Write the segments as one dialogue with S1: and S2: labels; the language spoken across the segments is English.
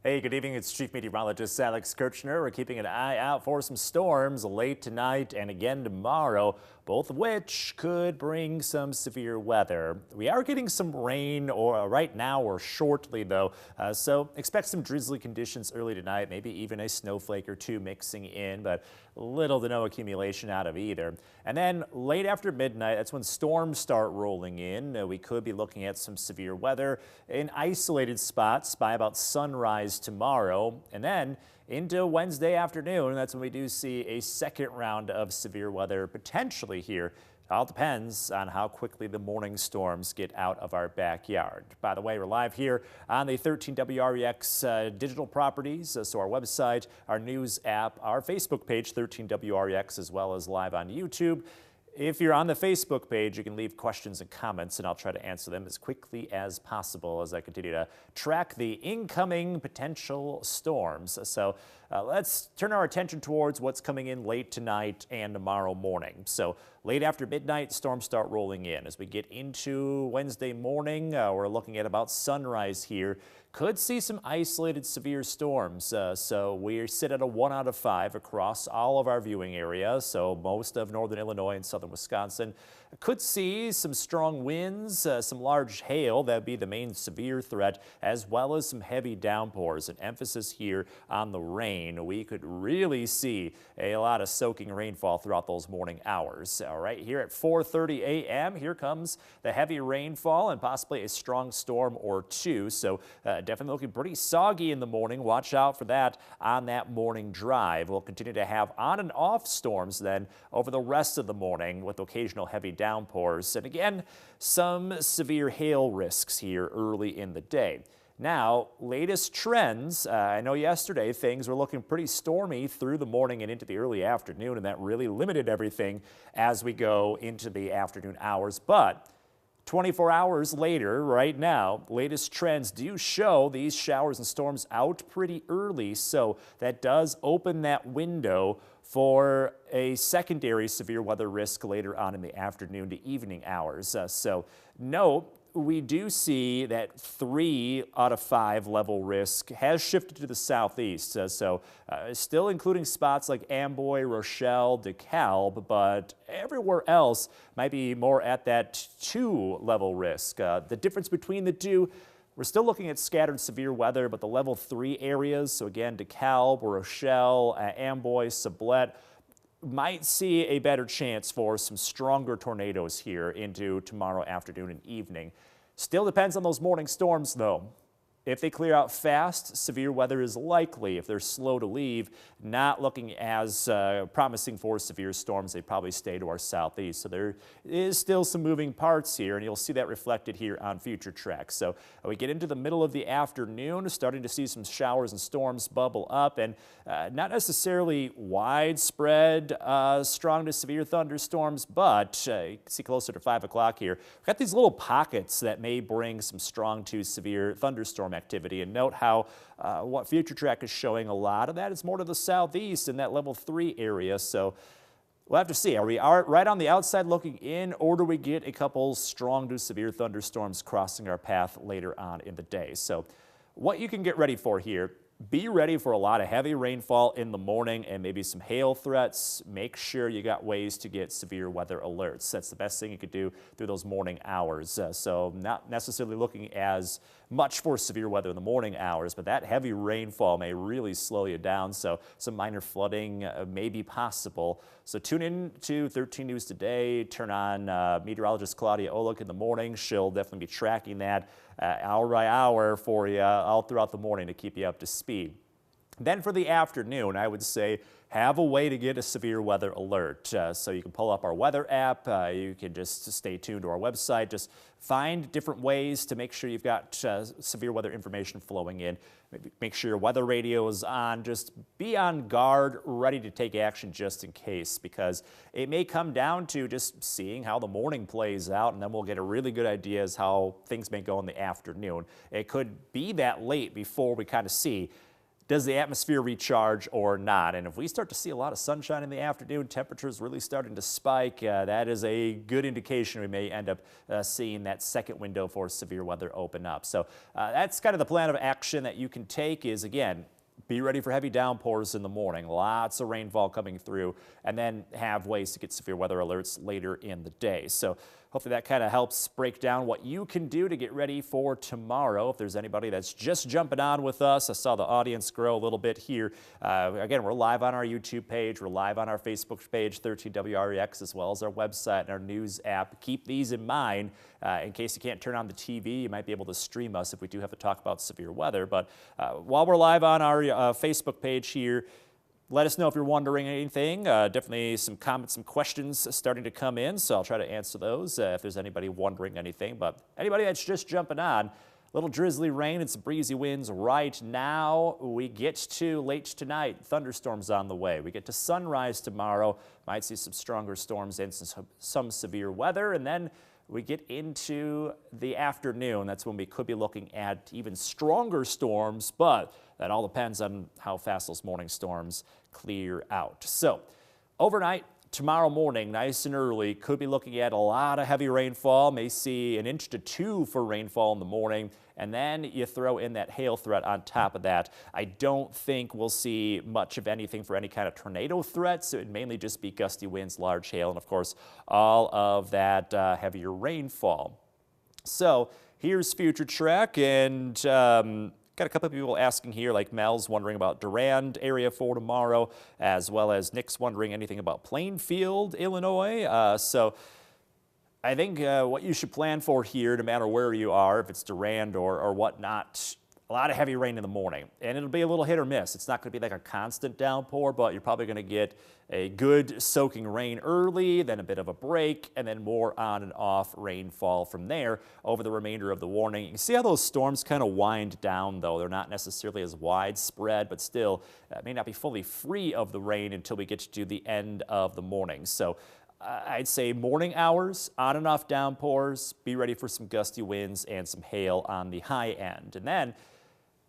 S1: Hey, good evening. It's Chief Meteorologist Alex Kirchner. We're keeping an eye out for some storms late tonight and again tomorrow, both of which could bring some severe weather. We are getting some rain right now or shortly, though, so expect some drizzly conditions early tonight, maybe even a snowflake or two mixing in, but little to no accumulation out of either. And then late after midnight, that's when storms start rolling in. We could be looking at some severe weather in isolated spots by about sunrise tomorrow, and then into Wednesday afternoon, that's when we do see a second round of severe weather potentially here. It all depends on how quickly the morning storms get out of our backyard. By the way, we're live here on the 13 WREX digital properties, so our website, our news app, our Facebook page, 13 WREX, as well as live on YouTube. If you're on the Facebook page, you can leave questions and comments, and I'll try to answer them as quickly as possible as I continue to track the incoming potential storms. So let's turn our attention towards what's coming in late tonight and tomorrow morning. So late after midnight, storms start rolling in. As we get into Wednesday morning, we're looking at about sunrise here. Could see some isolated severe storms. So we sit at a 1 out of 5 across all of our viewing areas. So most of northern Illinois and southern Wisconsin could see some strong winds, some large hail. That would be the main severe threat, as well as some heavy downpours. An emphasis here on the rain. We could really see a lot of soaking rainfall throughout those morning hours. All right, here at 4:30 a.m., here comes the heavy rainfall and possibly a strong storm or two. So definitely looking pretty soggy in the morning. Watch out for that on that morning drive. We'll continue to have on and off storms then over the rest of the morning with occasional heavy downpours. And again, some severe hail risks here early in the day. Now, latest trends. I know yesterday things were looking pretty stormy through the morning and into the early afternoon, and that really limited everything as we go into the afternoon hours. But 24 hours later, right now, latest trends do show these showers and storms out pretty early, so that does open that window for a secondary severe weather risk later on in the afternoon to evening hours. So note, we do see that 3 out of 5 level risk has shifted to the southeast. Still including spots like Amboy, Rochelle, DeKalb, but everywhere else might be more at that 2 level risk. The difference between the two, we're still looking at scattered severe weather, but the level 3 areas, so again, DeKalb, Rochelle, Amboy, Sublette, might see a better chance for some stronger tornadoes here into tomorrow afternoon and evening. Still depends on those morning storms, though. If they clear out fast, severe weather is likely. If they're slow to leave, not looking as promising for severe storms. They probably stay to our southeast. So there is still some moving parts here, and you'll see that reflected here on future tracks. So we get into the middle of the afternoon, starting to see some showers and storms bubble up, and not necessarily widespread strong to severe thunderstorms, but you can see closer to 5 o'clock here. We've got these little pockets that may bring some strong to severe thunderstorm activity. And note how what future track is showing a lot of that is more to the southeast in that level 3 area. So we'll have to see. Are we right on the outside looking in, or do we get a couple strong to severe thunderstorms crossing our path later on in the day? So what you can get ready for here, be ready for a lot of heavy rainfall in the morning and maybe some hail threats. Make sure you got ways to get severe weather alerts. That's the best thing you could do through those morning hours. So not necessarily looking as much for severe weather in the morning hours, but that heavy rainfall may really slow you down. So some minor flooding may be possible. So tune in to 13 News Today. Turn on meteorologist Claudia Olick in the morning. She'll definitely be tracking that hour by hour for you all throughout the morning to keep you up to speed. Then for the afternoon, I would say have a way to get a severe weather alert. So you can pull up our weather app. You can just stay tuned to our website. Just find different ways to make sure you've got severe weather information flowing in. Make sure your weather radio is on. Just be on guard, ready to take action just in case, because it may come down to just seeing how the morning plays out, and then we'll get a really good idea as how things may go in the afternoon. It could be that late before we kind of see does the atmosphere recharge or not? And if we start to see a lot of sunshine in the afternoon, temperatures really starting to spike, that is a good indication we may end up seeing that second window for severe weather open up. So that's kind of the plan of action that you can take is, again, be ready for heavy downpours in the morning, lots of rainfall coming through, and then have ways to get severe weather alerts later in the day. So hopefully that kind of helps break down what you can do to get ready for tomorrow. If there's anybody that's just jumping on with us, I saw the audience grow a little bit here. Again, we're live on our YouTube page. We're live on our Facebook page, 13WREX, as well as our website and our news app. Keep these in mind in case you can't turn on the TV. You might be able to stream us if we do have to talk about severe weather. But while we're live on our Facebook page here, let us know if you're wondering anything. Definitely some comments, some questions starting to come in, so I'll try to answer those if there's anybody wondering anything. But anybody that's just jumping on, little drizzly rain and some breezy winds right now. We get to late tonight, thunderstorms on the way. We get to sunrise tomorrow, might see some stronger storms and some severe weather, and then we get into the afternoon. That's when we could be looking at even stronger storms, but that all depends on how fast those morning storms clear out. So overnight, tomorrow morning, nice and early, could be looking at a lot of heavy rainfall. May see 1 to 2 inches for rainfall in the morning. And then you throw in that hail threat on top of that. I don't think we'll see much of anything for any kind of tornado threat. So it'd mainly just be gusty winds, large hail, and of course, all of that heavier rainfall. So here's future track, and got a couple of people asking here, like Mel's wondering about Durand area for tomorrow, as well as Nick's wondering anything about Plainfield, Illinois. So I think what you should plan for here, no matter where you are, if it's Durand or whatnot, a lot of heavy rain in the morning. And it'll be a little hit or miss. It's not going to be like a constant downpour, but you're probably going to get a good soaking rain early, then a bit of a break, and then more on and off rainfall from there over the remainder of the warning. You can see how those storms kind of wind down, though. They're not necessarily as widespread, but still may not be fully free of the rain until we get to the end of the morning. So I'd say morning hours, on and off downpours, be ready for some gusty winds and some hail on the high end. And then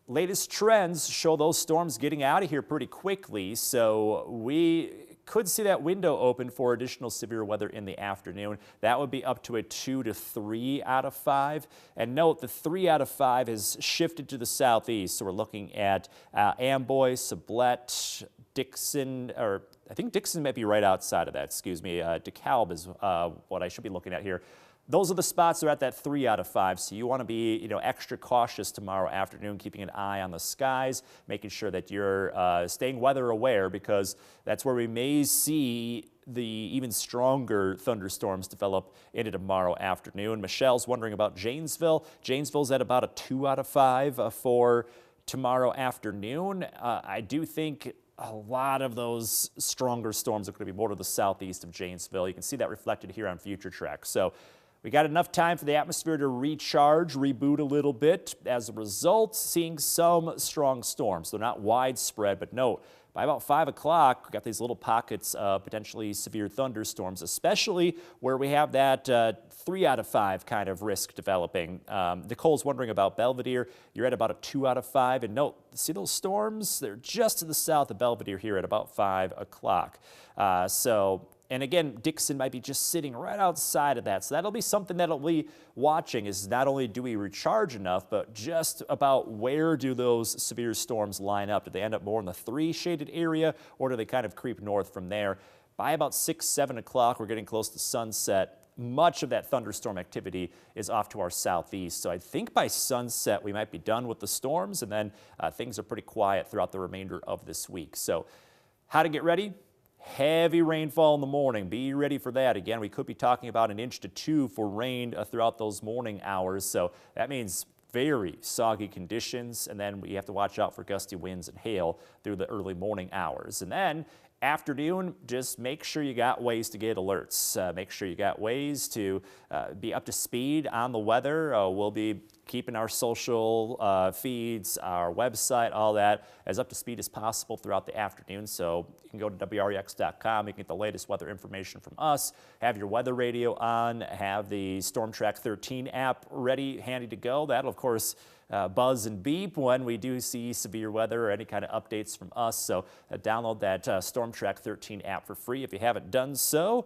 S1: latest trends show those storms getting out of here pretty quickly, so we could see that window open for additional severe weather in the afternoon. That would be up to a 2 to 3 out of 5. And note, the 3 out of 5 has shifted to the southeast, so we're looking at Amboy, Sublette, Dixon, or I think Dixon might be right outside of that, excuse me. DeKalb is what I should be looking at here. Those are the spots that are at that 3 out of 5, so you want to be, extra cautious tomorrow afternoon, keeping an eye on the skies, making sure that you're staying weather aware, because that's where we may see the even stronger thunderstorms develop into tomorrow afternoon. Michelle's wondering about Janesville. Janesville's at about a 2 out of 5 for tomorrow afternoon. I do think a lot of those stronger storms are going to be more to the southeast of Janesville. You can see that reflected here on Future Track. So we got enough time for the atmosphere to recharge, reboot a little bit. As a result, seeing some strong storms. They're not widespread, but note, by about 5 o'clock, we got these little pockets of potentially severe thunderstorms, especially where we have that 3 out of 5 kind of risk developing. Nicole's wondering about Belvedere. You're at about a 2 out of 5. And note, see those storms? They're just to the south of Belvedere here at about 5 o'clock. And again, Dixon might be just sitting right outside of that. So that'll be something that'll be watching, is not only do we recharge enough, but just about where do those severe storms line up? Do they end up more in the 3 shaded area, or do they kind of creep north from there? By about 6, 7 o'clock, we're getting close to sunset. Much of that thunderstorm activity is off to our southeast. So I think by sunset, we might be done with the storms, and then things are pretty quiet throughout the remainder of this week. So how to get ready? Heavy rainfall in the morning. Be ready for that. Again, we could be talking about 1 to 2 inches for rain throughout those morning hours. So that means very soggy conditions. And then we have to watch out for gusty winds and hail through the early morning hours. And then afternoon, just make sure you got ways to get alerts. Make sure you got ways to be up to speed on the weather. We'll be keeping our social feeds, our website, all that as up to speed as possible throughout the afternoon. So you can go to WREX.com, you can get the latest weather information from us, have your weather radio on, have the Storm Track 13 app ready, handy to go. That'll, of course, buzz and beep when we do see severe weather or any kind of updates from us. So download that Storm Track 13 app for free if you haven't done so.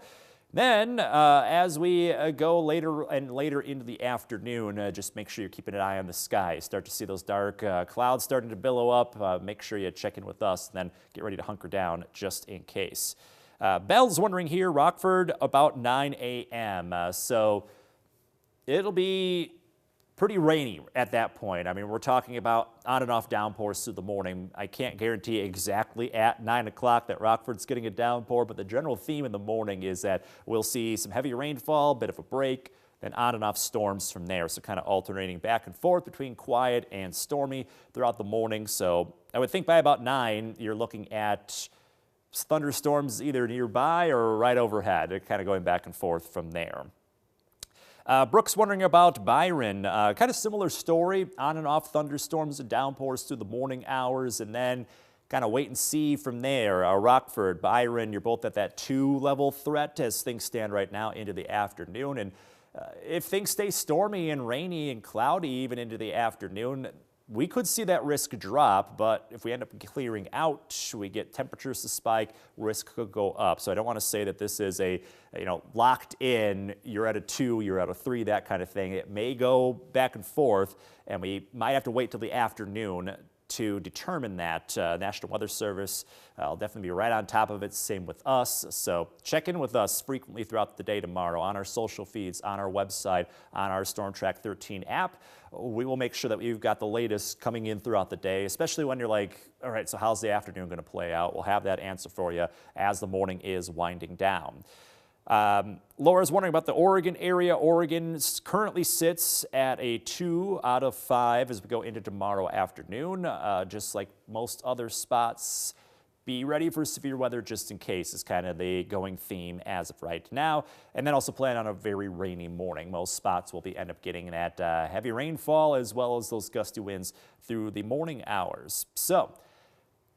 S1: Then, as we go later and later into the afternoon, just make sure you're keeping an eye on the sky. Start to see those dark clouds starting to billow up. Make sure you check in with us, and then get ready to hunker down just in case. Bell's wondering here, Rockford, about 9 a.m. So it'll be pretty rainy at that point. I mean, we're talking about on and off downpours through the morning. I can't guarantee exactly at 9 o'clock that Rockford's getting a downpour, but the general theme in the morning is that we'll see some heavy rainfall, bit of a break, then on and off storms from there. So kind of alternating back and forth between quiet and stormy throughout the morning. So I would think by about 9, you're looking at thunderstorms either nearby or right overhead, kind of going back and forth from there. Brooks wondering about Byron. Kind of similar story, on and off thunderstorms and downpours through the morning hours, and then kind of wait and see from there. Rockford, Byron, you're both at that 2-level threat as things stand right now into the afternoon. And if things stay stormy and rainy and cloudy even into the afternoon, we could see that risk drop, but if we end up clearing out, we get temperatures to spike, risk could go up. So I don't want to say that this is a, locked in, you're at a 2, you're at a 3, that kind of thing. It may go back and forth, and we might have to wait till the afternoon to determine that. National Weather Service will definitely be right on top of it, same with us. So check in with us frequently throughout the day tomorrow on our social feeds, on our website, on our Storm Track 13 app. We will make sure that we've got the latest coming in throughout the day, especially when you're like, all right, so how's the afternoon going to play out? We'll have that answer for you as the morning is winding down. Laura's wondering about the Oregon area. Oregon currently sits at a 2 out of 5 as we go into tomorrow afternoon. Just like most other spots, be ready for severe weather just in case is kind of the going theme as of right now. And then also plan on a very rainy morning. Most spots will end up getting that heavy rainfall as well as those gusty winds through the morning hours. So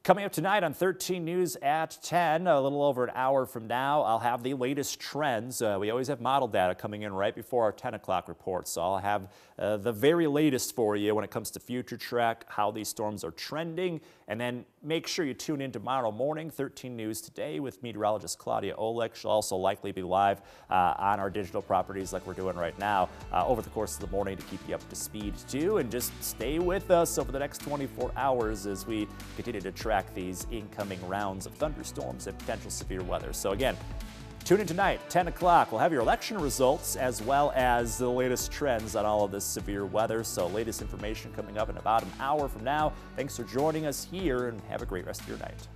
S1: coming up tonight on 13 News at 10, a little over an hour from now, I'll have the latest trends. We always have model data coming in right before our 10 o'clock report, so I'll have the very latest for you when it comes to future track, how these storms are trending, and then make sure you tune in tomorrow morning, 13 News Today with meteorologist Claudia Oleg. She'll also likely be live on our digital properties like we're doing right now over the course of the morning to keep you up to speed too, and just stay with us over the next 24 hours as we continue to track these incoming rounds of thunderstorms and potential severe weather. So again, tune in tonight, 10 o'clock. We'll have your election results as well as the latest trends on all of this severe weather. So latest information coming up in about an hour from now. Thanks for joining us here and have a great rest of your night.